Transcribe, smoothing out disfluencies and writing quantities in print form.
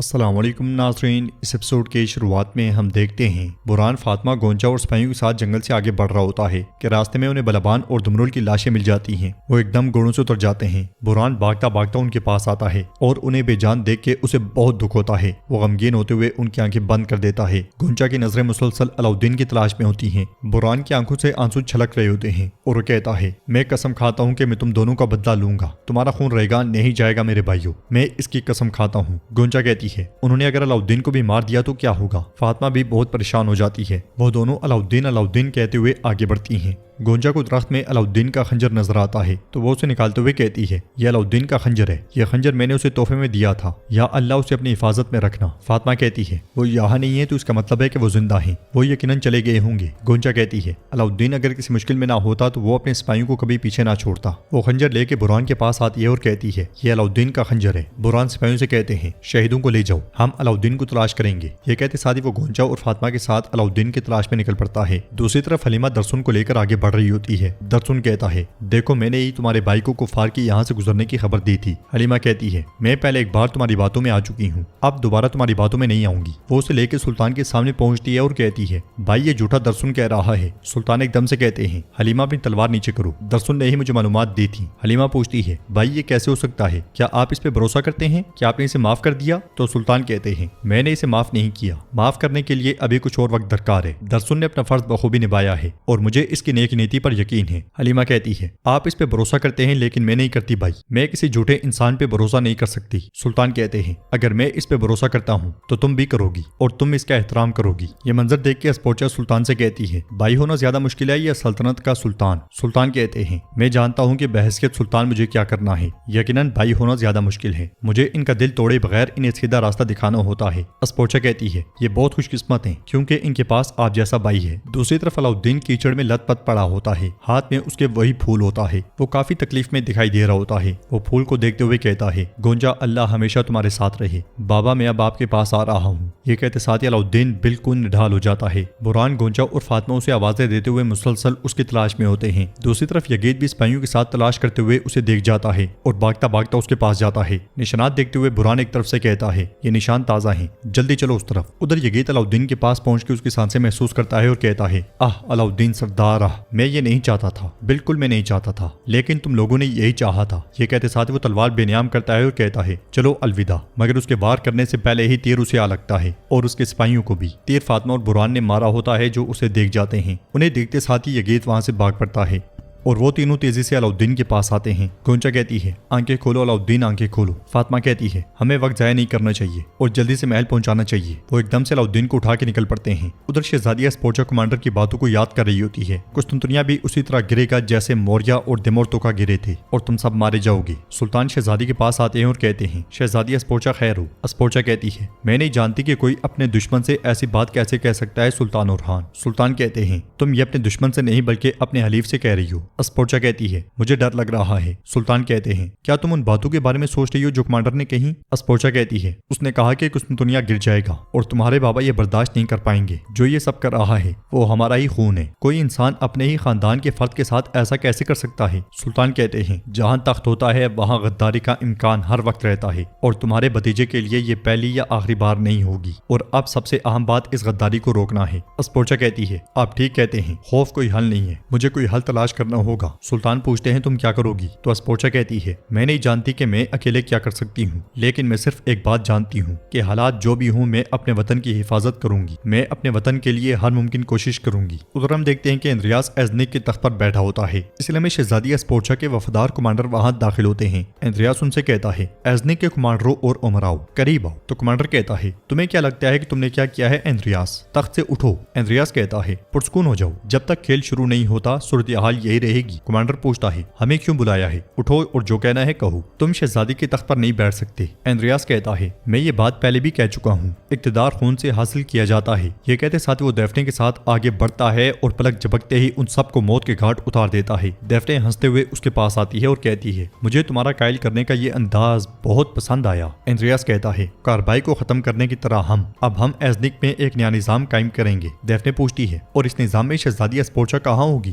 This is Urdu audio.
السلام علیکم ناظرین، اس ایپیسوڈ کے شروعات میں ہم دیکھتے ہیں برہان فاطمہ گونجا اور سپاہیوں کے ساتھ جنگل سے آگے بڑھ رہا ہوتا ہے کہ راستے میں انہیں بلبان اور دمرول کی لاشیں مل جاتی ہیں۔ وہ ایک دم گھوڑوں سے اتر جاتے ہیں۔ برہان بھاگتا بھاگتا ان کے پاس آتا ہے اور انہیں بے جان دیکھ کے اسے بہت دکھ ہوتا ہے۔ وہ غمگین ہوتے ہوئے ان کی آنکھیں بند کر دیتا ہے۔ گونجا کی نظریں مسلسل علاؤالدین کی تلاش میں ہوتی ہیں۔ برہان کی آنکھوں سے آنسو چھلک رہے ہوتے ہیں اور وہ کہتا ہے، میں قسم کھاتا ہوں کہ میں تم دونوں کا بدلہ لوں گا، تمہارا خون رہے گا نہیں جائے گا میرے بھائیوں، میں اس کی قسم کھاتا ہوں۔ گونجا کہتی ہے، انہوں نے اگر علاؤالدین کو بھی مار دیا تو کیا ہوگا؟ فاطمہ بھی بہت پریشان ہو جاتی ہے۔ وہ دونوں علاؤالدین کہتے ہوئے آگے بڑھتی ہیں۔ گونجا کو درخت میں علاؤالدین کا خنجر نظر آتا ہے تو وہ اسے نکالتے ہوئے کہتی ہے، یہ علاؤالدین کا خنجر ہے، یہ خنجر میں نے اسے تحفے میں دیا تھا، یا اللہ اسے اپنی حفاظت میں رکھنا۔ فاطمہ کہتی ہے، وہ یہاں نہیں ہے تو اس کا مطلب ہے کہ وہ زندہ ہیں، وہ یقیناً چلے گئے ہوں گے۔ گونجا کہتی ہے، علاؤالدین اگر کسی مشکل میں نہ ہوتا تو وہ اپنے سپاہیوں کو کبھی پیچھے نہ چھوڑتا۔ وہ خنجر لے کے برہان کے پاس آتی ہے اور کہتی ہے، یہ علاؤالدین کا خنجر ہے۔ برہان سپاہیوں سے کہتے ہیں، شہیدوں کو لے جاؤ، ہم علاؤالدین کو تلاش کریں گے۔ یہ کہتے ساتھ ہی وہ گونجا اور فاطمہ کے ساتھ علاؤالدین کی تلاش میں نکل پڑتا ہے۔ دوسری طرف حلیمہ درسن کو لے کر آگے بڑھ رہی ہوتی ہے۔ درسن کہتا ہے، دیکھو میں نے ہی تمہارے بھائی کو کفار کی یہاں سے گزرنے کی خبر دی تھی۔ حلیمہ کہتی ہے، میں پہلے ایک بار تمہاری باتوں میں آ چکی ہوں، اب دوبارہ تمہاری باتوں میں نہیں آؤں گی۔ وہ اسے لے کے سلطان کے سامنے پہنچتی ہے اور کہتی ہے، بھائی یہ جھوٹا درسن کہہ رہا ہے۔ سلطان ایک دم سے کہتے ہیں، حلیمہ اپنی تلوار نیچے کرو، درسن نے ہی مجھے معلومات دی تھی۔ حلیمہ پوچھتی ہے، بھائی یہ کیسے ہو سکتا ہے؟ کیا آپ اس پہ بھروسہ کرتے ہیں؟ کیا آپ نے اسے معاف کر دیا؟ تو سلطان کہتے ہیں، میں نے اسے معاف نہیں کیا، معاف کرنے کے لیے ابھی کچھ اور وقت درکار ہے۔ درسن نے اپنا فرض بخوبی نبھایا ہے اور مجھے اس کی نیک نیتی پر یقین ہے۔ حلیمہ کہتی ہے، آپ اس پہ بھروسہ کرتے ہیں لیکن میں نہیں کرتی بھائی، میں کسی جھوٹے انسان پہ بھروسہ نہیں کر سکتی۔ سلطان کہتے ہیں، اگر میں اس پہ بھروسہ کرتا ہوں تو تم بھی کرو گی اور تم اس کا احترام کرو گی۔ یہ منظر دیکھ کے اسپوچا سلطان سے کہتی ہے، بھائی ہونا زیادہ مشکل ہے یا سلطنت کا سلطان؟ سلطان کہتے ہیں، میں جانتا ہوں کہ بحیثیت سلطان مجھے کیا کرنا ہے، یقیناً بھائی ہونا زیادہ مشکل ہے، مجھے ان کا دل توڑے بغیر انہیں سیدھا راستہ دکھانا ہوتا ہے۔ اسپوچا کہتی ہے، یہ بہت خوش قسمت ہیں کیونکہ ان کے پاس آپ جیسا بھائی ہے۔ دوسری طرف علاؤالدین کیچڑ میں لت پت پڑا ہوتا ہے، ہاتھ میں اس کے وہی پھول ہوتا ہے، وہ کافی تکلیف میں دکھائی دے رہا ہوتا ہے۔ وہ پھول کو دیکھتے ہوئے کہتا ہے، گونجا اللہ ہمیشہ تمہارے ساتھ رہے، بابا میں اب آپ کے پاس آ رہا ہوں۔ یہ کہتے ساتھ ہی علاؤالدین بالکل نڈھال ہو جاتا ہے۔ برہان، گونجا اور فاطمہ اسے آوازیں دیتے ہوئے مسلسل اس کی تلاش میں ہوتے ہیں۔ دوسری طرف یگید بھی سپاہیوں کے ساتھ تلاش کرتے ہوئے اسے دیکھ جاتا ہے اور بھاگتا بھاگتا اس کے پاس جاتا ہے۔ نشانات دیکھتے ہوئے برہان ایک طرف سے کہتا ہے، یہ نشان تازہ ہیں، جلدی چلو اس طرف۔ ادھر یگید علاؤالدین کے پاس پہنچ کے اس کی سانسیں محسوس کرتا ہے اور کہتا ہے، علاؤالدین سردار، میں یہ نہیں چاہتا تھا، بالکل میں نہیں چاہتا تھا، لیکن تم لوگوں نے یہی چاہا تھا۔ یہ کہتے ساتھ وہ تلوار بے نیام کرتا ہے اور کہتا ہے، چلو الوداع، مگر اس کے وار کرنے سے پہلے ہی تیر اسے آ لگتا ہے اور اس کے سپاہیوں کو بھی۔ تیر فاطمہ اور برہان نے مارا ہوتا ہے جو اسے دیکھ جاتے ہیں۔ انہیں دیکھتے ساتھ ہی یگید وہاں سے بھاگ پڑتا ہے اور وہ تینوں تیزی سے علاؤالدین کے پاس آتے ہیں۔ گونجا کہتی ہے، آنکھیں کھولو علاؤالدین، آنکھیں کھولو۔ فاطمہ کہتی ہے، ہمیں وقت ضائع نہیں کرنا چاہیے اور جلدی سے محل پہنچانا چاہیے۔ وہ ایک دم سے علاؤالدین کو اٹھا کے نکل پڑتے ہیں۔ ادھر شہزادیہ اسپوچا کمانڈر کی باتوں کو یاد کر رہی ہوتی ہے، قسطنطنیہ بھی اسی طرح گرے گا جیسے موریہ اور دمورتوکا گرے تھے اور تم سب مارے جاؤ گے۔ سلطان شہزادی کے پاس آتے ہیں اور کہتے ہیں، شہزادیہ اسپوچا خیر ہو؟ اسپوچا کہتی ہے، میں نہیں جانتی کہ کوئی اپنے دشمن سے ایسی بات کیسے کہہ سکتا ہے سلطان اورحان۔ سلطان کہتے ہیں، تم یہ اپنے دشمن سے نہیں بلکہ اپنے حلیف سے کہہ رہی ہو۔ اسپوچا کہتی ہے، مجھے ڈر لگ رہا ہے۔ سلطان کہتے ہیں، کیا تم ان باتوں کے بارے میں سوچ رہی ہو جو کمانڈر نے کہیں؟ اسپوچا کہتی ہے، اس نے کہا کہ قسطنطنیہ گر جائے گا اور تمہارے بابا یہ برداشت نہیں کر پائیں گے۔ جو یہ سب کر رہا ہے وہ ہمارا ہی خون ہے، کوئی انسان اپنے ہی خاندان کے فرد کے ساتھ ایسا کیسے کر سکتا ہے؟ سلطان کہتے ہیں، جہاں تخت ہوتا ہے وہاں غداری کا امکان ہر وقت رہتا ہے اور تمہارے بھتیجے کے لیے یہ پہلی یا آخری بار نہیں ہوگی، اور اب سب سے اہم بات اس غداری کو روکنا ہے۔ اسپوچا کہتی ہے، آپ ٹھیک کہتے ہیں، خوف کوئی حل نہیں ہے، مجھے کوئی حل تلاش کرنا ہوگا۔ سلطان پوچھتے ہیں، تم کیا کرو گی؟ تو اسپوچا کہتی ہے، میں نہیں جانتی کہ میں اکیلے کیا کر سکتی ہوں، لیکن میں صرف ایک بات جانتی ہوں کہ حالات جو بھی ہوں میں اپنے وطن کی حفاظت کروں گی، میں اپنے وطن کے لیے ہر ممکن کوشش کروں گی۔ ادھر ہم دیکھتے ہیں کہ اندریاس ایزنک کے تخت پر بیٹھا ہوتا ہے، اس لیے میں شہزادی اسپوچا کے وفادار کمانڈر وہاں داخل ہوتے ہیں۔ اندریاس ان سے کہتا ہے، ایزنک کے کمانڈروں اور امراؤ قریب آؤ۔ تو کمانڈر کہتا ہے، تمہیں کیا لگتا ہے کہ تم نے کیا کیا ہے اندریاس؟ تخت سے اٹھو۔ اندریاس کہتا ہے، پرسکون ہو جاؤ، جب تک کھیل شروع نہیں ہوتا صورتحال یہی رہے گی۔ کمانڈر پوچھتا ہے، ہمیں کیوں بلایا ہے؟ اٹھو اور جو کہنا ہے کہو، تم شہزادی کے تخت پر نہیں بیٹھ سکتے۔ اندریاس کہتا ہے، میں یہ بات پہلے بھی کہہ چکا ہوں، اقتدار خون سے حاصل کیا جاتا ہے۔ یہ کہتے ساتھ وہ دیفنے کے ساتھ آگے بڑھتا ہے اور پلک جھپکتے ہی ان سب کو موت کے گھاٹ اتار دیتا ہے۔ دیفنے ہنستے ہوئے اس کے پاس آتی ہے اور کہتی ہے، مجھے تمہارا قائل کرنے کا یہ انداز بہت پسند آیا۔ اندریاس کہتا ہے، کارروائی کو ختم کرنے کی طرح اب ہم ایزنک میں ایک نیا نظام قائم کریں گے۔ دیفنے پوچھتی ہے، اور اس نظام میں شہزادی اسپوچا کہاں ہوگی؟